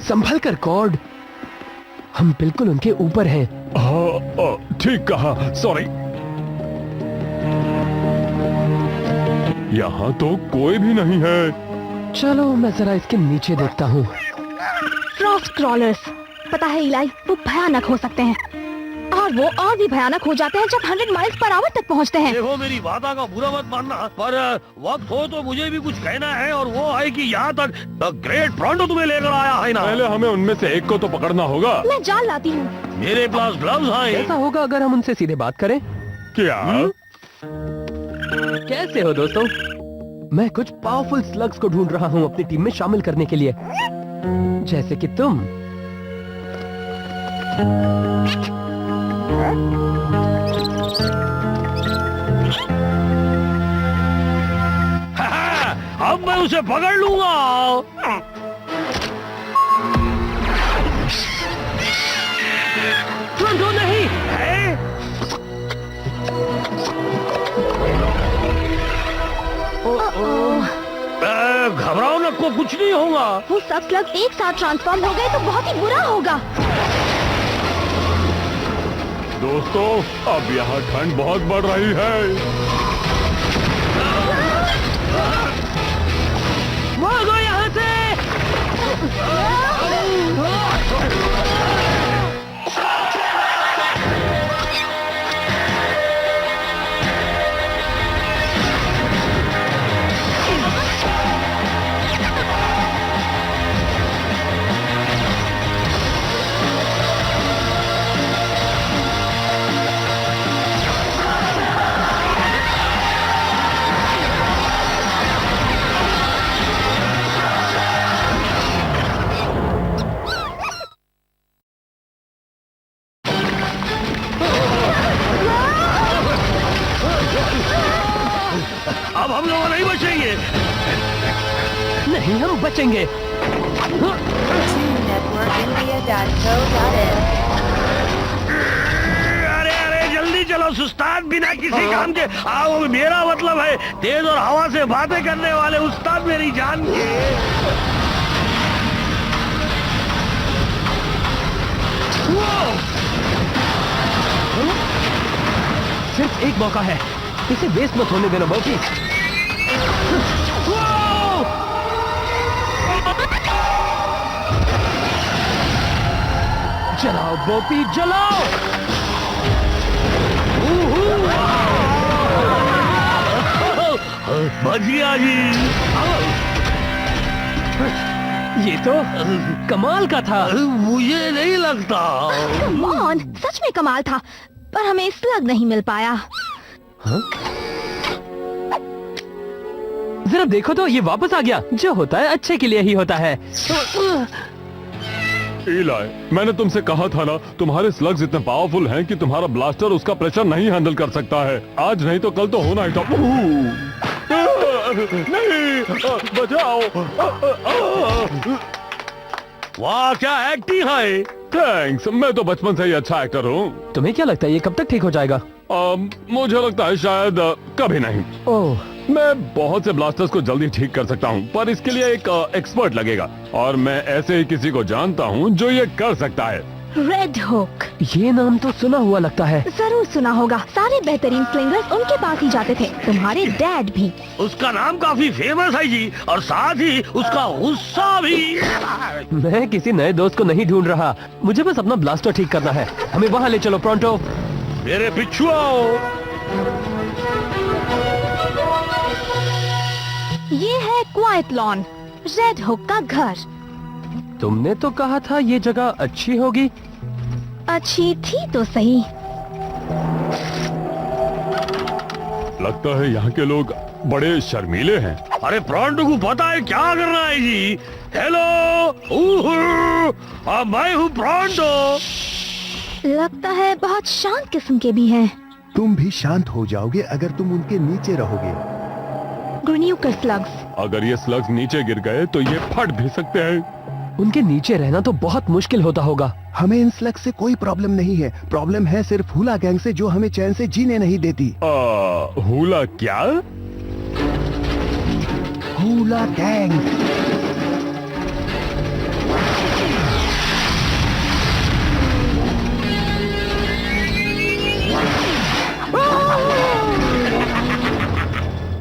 संभल कर कॉर्ड, हम बिल्कुल उनके ऊपर हैं। हाँ, ठीक कहा, सॉरी। यहाँ तो कोई भी नहीं है। चलो मैं जरा इसके नीचे देखता हूँ। फ्रॉस्ट क्रॉलर्स, पता है इलाई, वो भयानक हो सकते हैं और वो और भी भयानक हो जाते हैं जब 100 माइल्स पर आवर तक पहुँचते हैं। देखो मेरी बात का बुरा मत मानना, पर वक्त हो तो मुझे भी कुछ कहना है, और वो है कि यहाँ तक द ग्रेट प्रॉन्टो तुम्हें लेकर आया है ना। पहले हमें उनमें से एक को तो पकड़ना होगा। मैं जाल लाती हूँ। मेरे पास ग्लव्स हैं। ऐसा होगा अगर हम उनसे सीधे बात करें। क्या? कैसे हो दोस्तों? मैं कुछ पावरफुल स्लग्स को ढूंढ रहा हूँ अपनी टीम में शामिल करने के लिए, जैसे कि तुम। अब मैं उसे पकड़ लूंगा। प्रॉन्टो नहीं है? घबराओ न, को कुछ नहीं होगा। वो सब स्लग एक साथ ट्रांसफॉर्म हो गए तो बहुत ही बुरा होगा। दोस्तों, अब यहाँ ठंड बहुत बढ़ रही है। भागो यहाँ से! अब हम लोग नहीं बचेंगे। नहीं, हम बचेंगे। अरे अरे जल्दी चलो, उस्ताद बिना किसी काम के। आओ, मेरा मतलब है तेज और हवा से बातें करने वाले उस्ताद मेरी जान के। सिर्फ एक मौका है, इसे वेस्ट मत होने देना बॉबी। जलाओ बॉबी, जलाओ! बच गया जी। ये तो कमाल का था। मुझे नहीं लगता। कमॉन, सच में कमाल था, पर हमें स्लग नहीं मिल पाया। हाँ? जरा देखो तो, ये वापस आ गया। जो होता है अच्छे के लिए ही होता है। इलाई, मैंने तुमसे कहा था ना, तुम्हारे स्लग्स इतने पावरफुल हैं कि तुम्हारा ब्लास्टर उसका प्रेशर नहीं हैंडल कर सकता है। आज नहीं तो कल तो होना ही था। नहीं, बचाओ! वाह, क्या एक्टिंग है। थैंक्स, मैं तो बचपन से ही अच्छा एक्टर हूँ। तुम्हें क्या लगता है ये कब तक ठीक हो जाएगा? मुझे लगता है शायद कभी नहीं। ओह, मैं बहुत से ब्लास्टर्स को जल्दी ठीक कर सकता हूँ, पर इसके लिए एक एक्सपर्ट लगेगा, और मैं ऐसे ही किसी को जानता हूँ जो ये कर सकता है। रेड हुक, ये नाम तो सुना हुआ लगता है। जरूर सुना होगा। सारे बेहतरीन स्लिंगर्स उनके पास ही जाते थे, तुम्हारे डैड भी। उसका नाम काफी फेमस है जी, और साथ ही उसका गुस्सा भी। मैं किसी नए दोस्त को नहीं ढूंढ रहा, मुझे बस अपना ब्लास्टर ठीक करना है। हमें वहाँ ले चलो प्रॉन्टो। मेरे पिछू आओ। ये है क्वाइट लॉन, रेड हुक का घर। तुमने तो कहा था ये जगह अच्छी होगी। अच्छी थी तो सही। लगता है यहाँ के लोग बड़े शर्मीले हैं। अरे प्रॉन्टो को पता है क्या करना है जी। हेलो, मैं हूँ प्रॉन्टो। लगता है बहुत शांत किस्म के भी हैं। तुम भी शांत हो जाओगे अगर तुम उनके नीचे रहोगे। ग्रेन्यूकर स्लग्स। अगर ये स्लग्स नीचे गिर गए तो ये फट भी सकते हैं। उनके नीचे रहना तो बहुत मुश्किल होता होगा। हमें इन स्लग्स से कोई प्रॉब्लम नहीं है, प्रॉब्लम है सिर्फ हुला गैंग से जो हमें चैन से जीने नहीं देती। हुला क्या? Hula gang.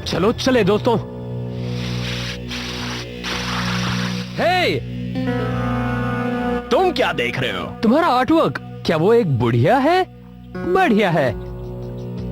चलो चले दोस्तों। हे, तुम क्या देख रहे हो? तुम्हारा आर्टवर्क, क्या वो एक बुढ़िया है? बढ़िया है।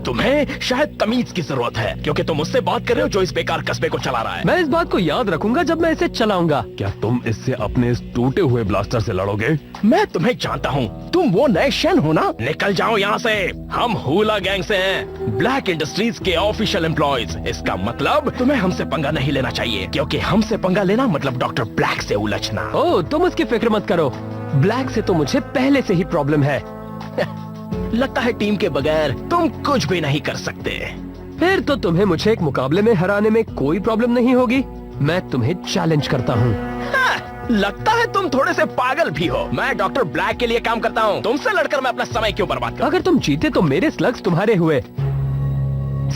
तुम्हें शायद तमीज की जरूरत है, क्योंकि तुम उससे बात कर रहे हो जो इस बेकार कस्बे को चला रहा है। मैं इस बात को याद रखूंगा जब मैं इसे चलाऊंगा। क्या तुम इससे अपने इस टूटे हुए ब्लास्टर से लड़ोगे? मैं तुम्हें जानता हूँ, तुम वो नए शन हो ना? निकल जाओ यहाँ से। हम हुला गैंग से हैं, ब्लैक इंडस्ट्रीज के ऑफिशियल एम्प्लॉयज। इसका मतलब तुम्हें हमसे पंगा नहीं लेना चाहिए, क्योंकि हमसे पंगा लेना मतलब डॉक्टर ब्लैक से उलझना। ओह, तुम उसकी फिक्र मत करो। ब्लैक से तो मुझे पहले से ही प्रॉब्लम है। लगता है टीम के बगैर तुम कुछ भी नहीं कर सकते। फिर तो तुम्हें मुझे एक मुकाबले में हराने में कोई प्रॉब्लम नहीं होगी। मैं तुम्हें चैलेंज करता हूँ। लगता है तुम थोड़े से पागल भी हो। मैं डॉक्टर ब्लैक के लिए काम करता हूँ, तुमसे लड़कर मैं अपना समय क्यों बर्बाद करूं? अगर तुम जीते तो मेरे स्लग्स तुम्हारे हुए,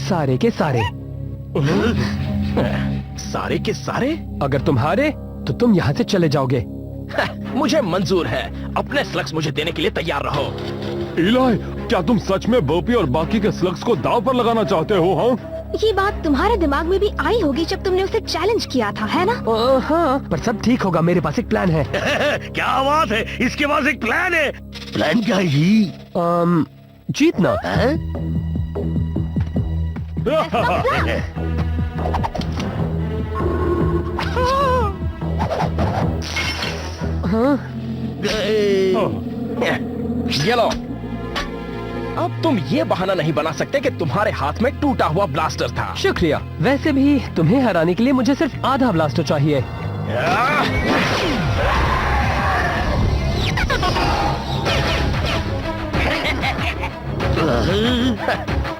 सारे के सारे। सारे के सारे? अगर तुम हारे तो तुम यहाँ से चले जाओगे। मुझे मंजूर है, अपने स्लग्स मुझे देने के लिए तैयार रहो। इलाई, क्या तुम सच में बर्पी और बाकी के स्लग्स को दांव पर लगाना चाहते हो? हाँ, ये बात तुम्हारे दिमाग में भी आई होगी जब तुमने उसे चैलेंज किया था, है ना? हाँ, पर सब ठीक होगा। मेरे पास एक प्लान है। क्या बात है, इसके पास एक प्लान है। प्लान क्या है जी? जीतना। ये लो। अब तुम ये बहाना नहीं बना सकते कि तुम्हारे हाथ में टूटा हुआ ब्लास्टर था। शुक्रिया। वैसे भी तुम्हें हराने के लिए मुझे सिर्फ आधा ब्लास्टर चाहिए।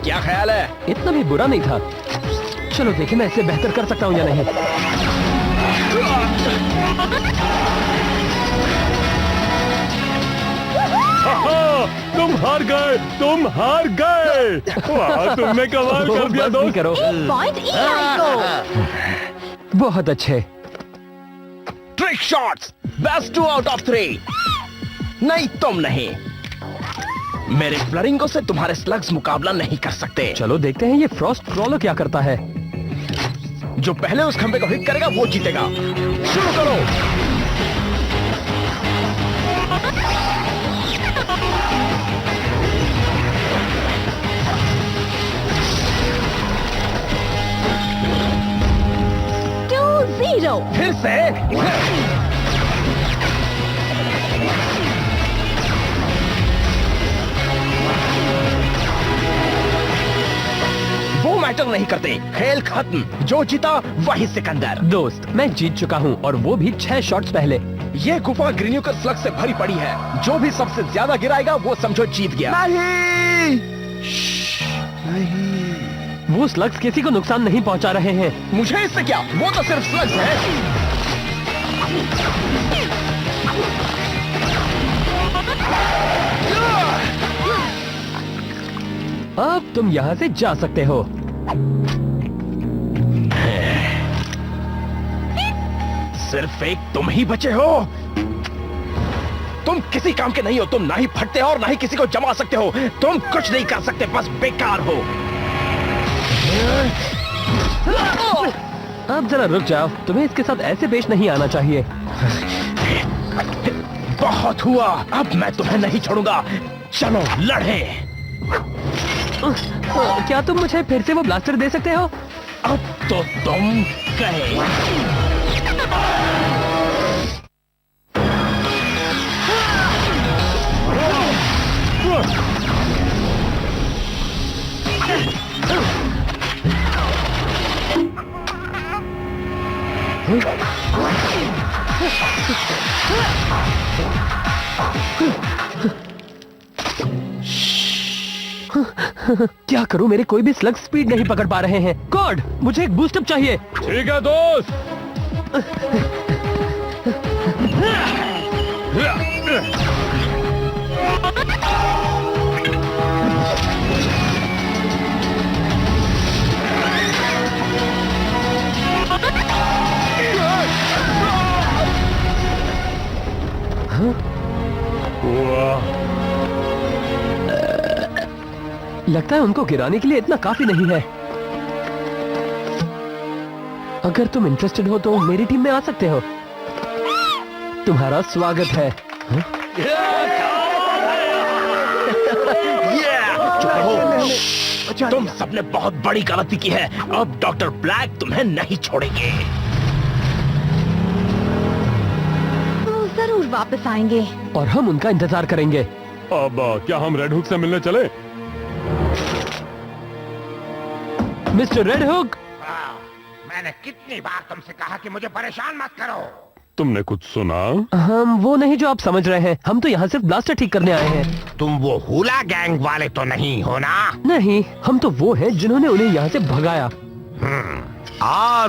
क्या ख्याल है? इतना भी बुरा नहीं था। चलो देखें मैं इसे बेहतर कर सकता हूँ या नहीं। तुम हार गए, तुम हार गए। वाह, तुमने कमाल कर दिया बस नहीं दोस्त। करो। पॉइंट इलाई को। बहुत अच्छे। Trick shots, best 2 out of 3। नहीं, तुम नहीं। मेरे फ्लरिंगो से तुम्हारे स्लग्स मुकाबला नहीं कर सकते। चलो देखते हैं ये फ्रॉस्ट क्रॉलर क्या करता है। जो पहले उस खंबे को हिट करेगा वो जीतेगा। शुरू करो। फिर से। वो मैटर नहीं करते, खेल खत्म। जो जीता वही सिकंदर। दोस्त, मैं जीत चुका हूँ और वो भी 6 शॉट्स पहले। ये गुफा ग्रीन्यूकर स्लग से भरी पड़ी है। जो भी सबसे ज्यादा गिराएगा वो समझो जीत गया। नहीं, नहीं। वो स्लग्स किसी को नुकसान नहीं पहुंचा रहे हैं। मुझे इससे क्या, वो तो सिर्फ स्लग्स है। अब तुम यहाँ से जा सकते हो। सिर्फ एक तुम ही बचे हो। तुम किसी काम के नहीं हो। तुम ना ही फटते हो और ना ही किसी को जमा सकते हो। तुम कुछ नहीं कर सकते, बस बेकार हो। अब जरा रुक जाओ। तुम्हें इसके साथ ऐसे पेश नहीं आना चाहिए। बहुत हुआ, अब मैं तुम्हें नहीं छोड़ूंगा। चलो लड़े। क्या तुम मुझे फिर से वो ब्लास्टर दे सकते हो? अब तो तुम गए। क्या करूं, मेरे कोई भी स्लग स्पीड नहीं पकड़ पा रहे हैं। गॉड, मुझे एक बूस्टअप चाहिए। ठीक है दोस्त। लगता है उनको गिराने के लिए इतना काफी नहीं है। अगर तुम इंटरेस्टेड हो तो मेरी टीम में आ सकते हो। तुम्हारा स्वागत है। तुम सबने बहुत बड़ी गलती की है। अब डॉक्टर ब्लैक तुम्हें नहीं छोड़ेंगे। वो जरूर वापस आएंगे। और हम उनका इंतजार करेंगे। अब क्या हम रेड हुक से मिलने चले? मिस्टर रेड हुक, मैंने कितनी बार तुमसे कहा कि मुझे परेशान मत करो। तुमने कुछ सुना? हम वो नहीं जो आप समझ रहे हैं। हम तो यहाँ सिर्फ ब्लास्टर ठीक करने आए हैं। तुम वो हुला गैंग वाले तो नहीं हो ना? नहीं, हम तो वो हैं जिन्होंने उन्हें यहाँ से भगाया।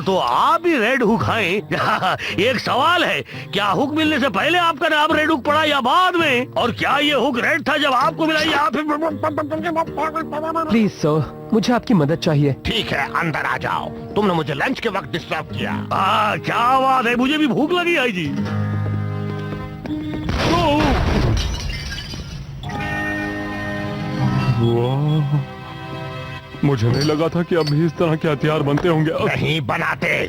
तो आप ही रेड हुक हैं। एक सवाल है, क्या हुक मिलने से पहले आपका नाम रेड हुक पड़ा या बाद में? और क्या ये हुक रेड था जब आपको मिला या फिर? प्लीज सर, मुझे आपकी मदद चाहिए। ठीक है, अंदर आ जाओ। तुमने मुझे लंच के वक्त डिस्टर्ब किया। क्या बात है, मुझे भी भूख लगी है जी। वाह, मुझे नहीं लगा था कि अभी इस तरह के हथियार बनते होंगे। नहीं बनाते।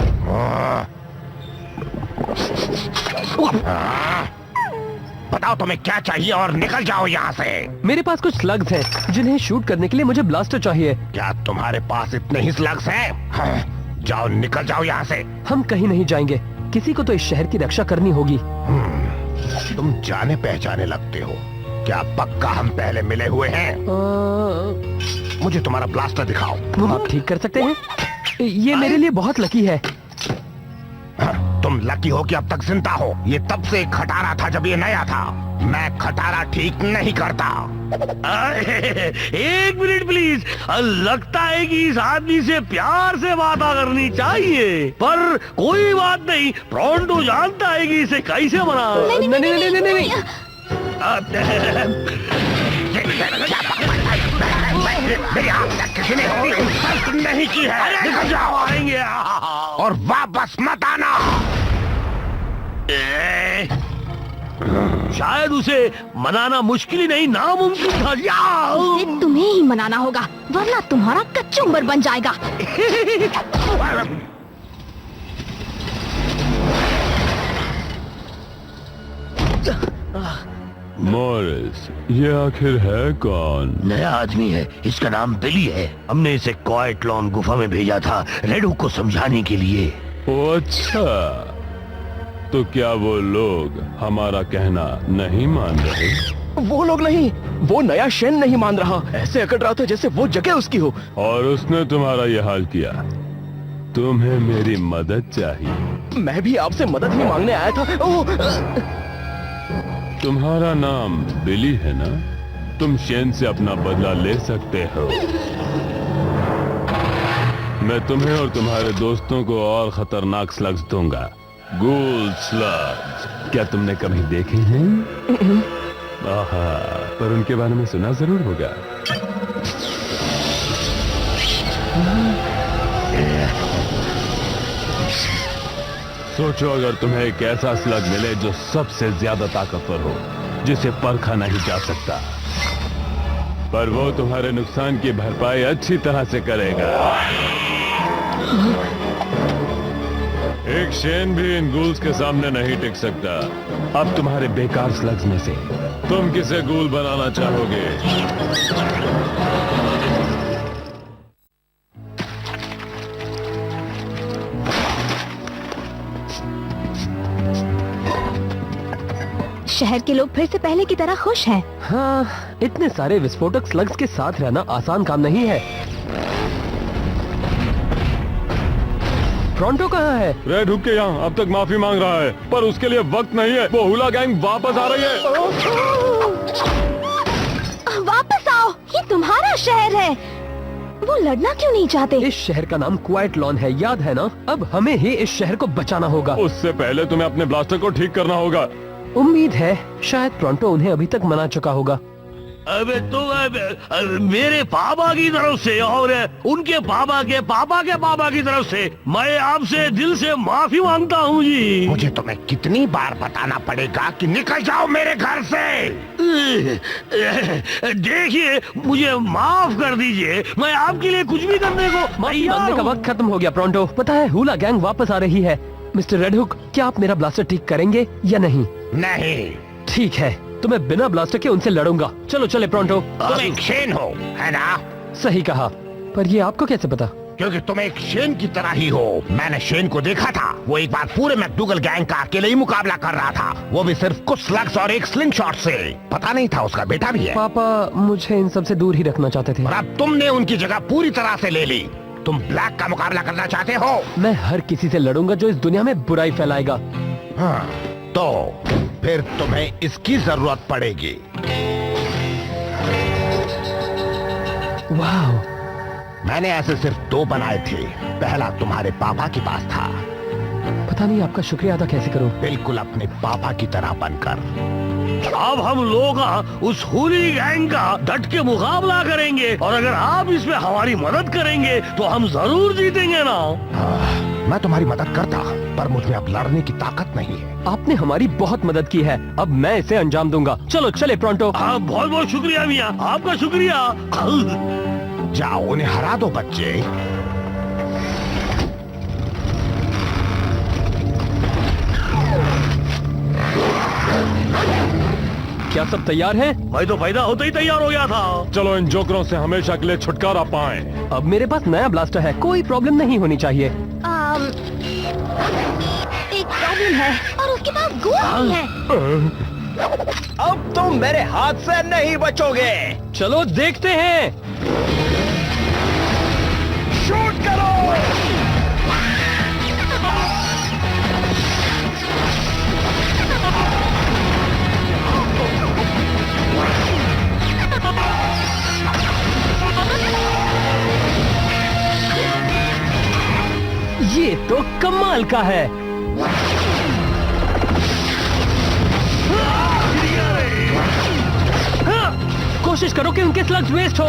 बताओ तुम्हें क्या चाहिए और निकल जाओ यहाँ से। मेरे पास कुछ स्लग्स हैं जिन्हें शूट करने के लिए मुझे ब्लास्टर चाहिए। क्या तुम्हारे पास इतने ही स्लग्स हैं? जाओ, निकल जाओ यहाँ से। हम कहीं नहीं जाएंगे। किसी को तो इस शहर की रक्षा करनी होगी। तुम जाने पहचाने लगते हो। क्या पक्का हम पहले मिले हुए हैं? मुझे तुम्हारा ब्लास्टर दिखाओ। आप ठीक कर सकते हैं? ये मेरे लिए बहुत लकी है। तुम लकी हो कि अब तक जिंदा हो। ये तब से खटारा था जब ये नया था। मैं खटारा ठीक नहीं करता। एक मिनट प्लीज। लगता है कि इस आदमी से प्यार से बात करनी चाहिए, पर कोई बात नहीं। प्रोंटो जानता है कि इसे कैसे मना। नहीं। मेरी आँख तक किसी ने नहीं की है। निकल जाओ। आएंगे और वापस मत आना। शायद उसे मनाना मुश्किल ही नहीं, नामुमकिन था। इसे तुम्हें ही मनाना होगा, वरना तुम्हारा कचुम्बर बन जाएगा। मॉरिस, ये आखिर है कौन? नया आदमी है, इसका नाम बिली है। हमने इसे क्वाइट लॉन गुफा में भेजा था रेड हुक को समझाने के लिए। ओ अच्छा, तो क्या वो लोग हमारा कहना नहीं मान रहे? वो लोग नहीं, वो नया शेन नहीं मान रहा। ऐसे अकड़ रहा था जैसे वो जगह उसकी हो। और उसने तुम्हारा ये हाल किया। तुम्हें मेरी मदद चाहिए। मैं भी आपसे मदद ही मांगने आया था। तुम्हारा नाम बिली है ना? तुम शेन से अपना बदला ले सकते हो। मैं तुम्हें और तुम्हारे दोस्तों को और खतरनाक स्लग्स दूंगा। गूल स्लग्स। क्या तुमने कभी देखे हैं? आहा, पर उनके बारे में सुना जरूर होगा। सोचो, अगर तुम्हें एक ऐसा स्लग मिले जो सबसे ज्यादा ताकतवर हो, जिसे परखा नहीं जा सकता, पर वो तुम्हारे नुकसान की भरपाई अच्छी तरह से करेगा। एक शेन भी इन गूल्स के सामने नहीं टिक सकता। अब तुम्हारे बेकार स्लग्स में से तुम किसे गूल बनाना चाहोगे? शहर के लोग फिर से पहले की तरह खुश हैं। हाँ, इतने सारे विस्फोटक स्लग्स के साथ रहना आसान काम नहीं है। प्रोंटो कहाँ है? रेड हुक के यहाँ अब तक माफी मांग रहा है, पर उसके लिए वक्त नहीं है। वो हुला गैंग वापस आ रही है। वापस आओ, ये तुम्हारा शहर है। वो लड़ना क्यों नहीं चाहते? इस शहर का नाम क्वाइट लॉन है, याद है ना? अब हमें ही इस शहर को बचाना होगा। उससे पहले तुम्हें अपने ब्लास्टर को ठीक करना होगा। उम्मीद है शायद प्रोंटो उन्हें अभी तक मना चुका होगा। अबे तो मेरे पापा की तरफ से और उनके पापा के पापा की तरफ से मैं आपसे दिल से माफी मांगता हूँ जी। मुझे तुम्हें कितनी बार बताना पड़ेगा कि निकल जाओ मेरे घर से। देखिए मुझे माफ कर दीजिए, मैं आपके लिए कुछ भी करने को माफी मांगने का वक्त खत्म हो गया प्रोंटो। पता है हुला गैंग वापस आ रही है। मिस्टर रेड हुक, क्या आप मेरा ब्लास्टर ठीक करेंगे या नहीं? नहीं। ठीक है, तो मैं बिना ब्लास्टर के उनसे लड़ूंगा। चलो चले प्रोंटो। तुम एक शेन हो, है ना? सही कहा, पर ये आपको कैसे पता? क्योंकि तुम एक शेन की तरह ही हो। मैंने शेन को देखा था, वो एक बार पूरे मैकडूगल गैंग का अकेले ही मुकाबला कर रहा था, वो भी सिर्फ कुछ स्लग्स और एक स्लिंग शॉट से। पता नहीं था उसका बेटा भी है। पापा मुझे इन सब से दूर ही रखना चाहते थे, और अब तुमने उनकी जगह पूरी तरह से ले ली। तुम ब्लैक का मुकाबला करना चाहते हो? मैं हर किसी से लड़ूंगा जो इस दुनिया में बुराई फैलाएगा। हाँ, तो फिर तुम्हें इसकी जरूरत पड़ेगी। वाह, मैंने ऐसे सिर्फ 2 बनाए थे। पहला तुम्हारे पापा के पास था। पता नहीं आपका शुक्रिया अदा कैसे करूं। बिल्कुल अपने पापा की तरह बनकर। अब हम लोग उस हुली गैंग का डट के मुकाबला करेंगे, और अगर आप इसमें हमारी मदद करेंगे तो हम जरूर जीतेंगे ना। मैं तुम्हारी मदद करता, पर मुझमें अब लड़ने की ताकत नहीं है। आपने हमारी बहुत मदद की है, अब मैं इसे अंजाम दूंगा। चलो चले प्रोंटो। बहुत बहुत शुक्रिया मियाँ, आपका शुक्रिया। जाओ उन्हें हरा दो बच्चे। क्या सब तैयार हैं? मैं तो पैदा होते ही तैयार हो गया था। चलो इन जोकरों से हमेशा के लिए छुटकारा पाएं। अब मेरे पास नया ब्लास्टर है, कोई प्रॉब्लम नहीं होनी चाहिए। एक प्रॉब्लम है और उसके पास गोल नहीं है। अब तुम मेरे हाथ से नहीं बचोगे। चलो देखते हैं। शूट करो। ये तो कमाल का है। कोशिश करो कि उनके स्लग्स वेस्ट हो।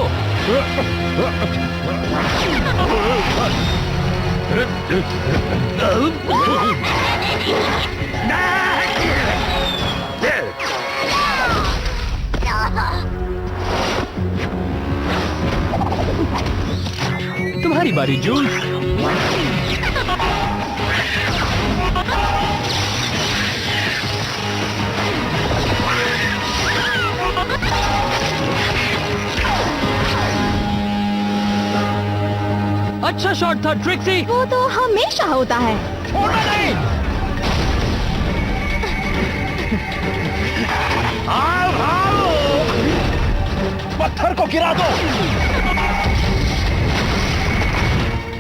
तुम्हारी बारी जूल्स। अच्छा शॉट था ट्रिक्सी। वो तो हमेशा होता है। छोड़ना नहीं। पत्थर को गिरा दो।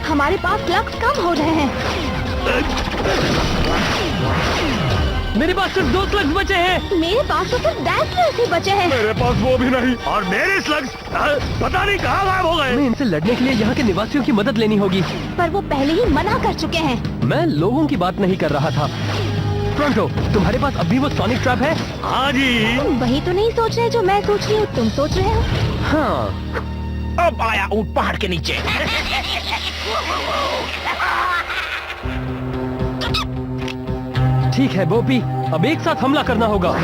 हमारे पास स्लग्स कम हो रहे हैं। मेरे पास सिर्फ 2 स्लग्स बचे हैं। मेरे पास तो सिर्फ डैशलर्स ही बचे हैं। मेरे पास वो भी नहीं। और मेरे स्लग्स पता नहीं कहाँ गायब हो गए। हमें इनसे लड़ने के लिए यहाँ के निवासियों की मदद लेनी होगी। पर वो पहले ही मना कर चुके हैं। मैं लोगों की बात नहीं कर रहा था। प्रोंटो, तुम्हारे पास अभी वो सोनिक ट्रैप है? हाँ जी। तुम वही तो नहीं सोच रहे जो मैं सोच रही हूँ, तुम सोच रहे हो। हाँ, अब आया ऊंट पहाड़ के नीचे। ठीक है बोपी, अब एक साथ हमला करना होगा।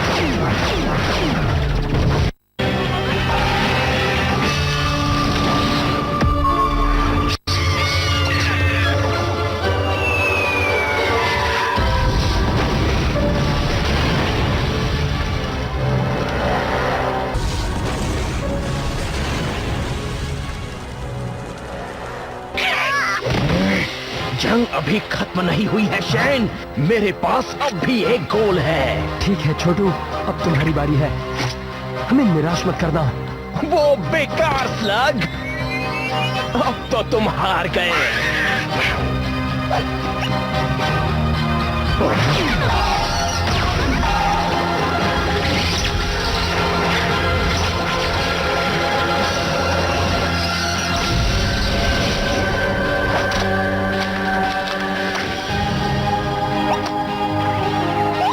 जंग अभी खत्म नहीं हुई है शेन। मेरे पास अब भी एक गोल है। ठीक है छोटू, अब तुम्हारी बारी है। हमें निराश मत करना। वो बेकार स्लग। अब तो तुम हार गए।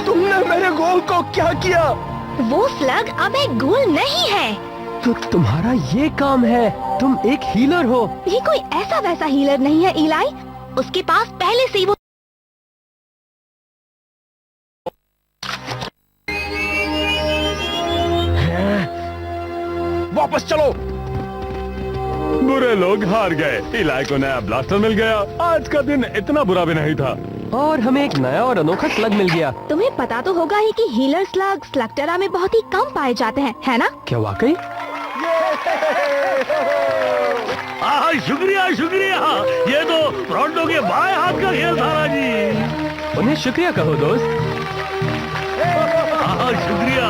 तुमने मेरे गोल को क्या किया? वो स्लग अब एक गोल नहीं है, तो तुम्हारा ये काम है, तुम एक हीलर हो। ये कोई ऐसा वैसा हीलर नहीं है इलाई, उसके पास पहले से ही वो वापस चलो। बुरे लोग हार गए, इलाई को नया ब्लास्टर मिल गया। आज का दिन इतना बुरा भी नहीं था। और हमें एक नया और अनोखा स्लग मिल गया। तुम्हें पता तो होगा ही कि हीलर स्लग स्लगटेरा में बहुत ही कम पाए जाते हैं, है ना? क्या वाकई? शुक्रिया शुक्रिया, ये तो रोंडो के बाएं हाथ का खेल था राजी। उन्हें शुक्रिया कहो दोस्त। शुक्रिया।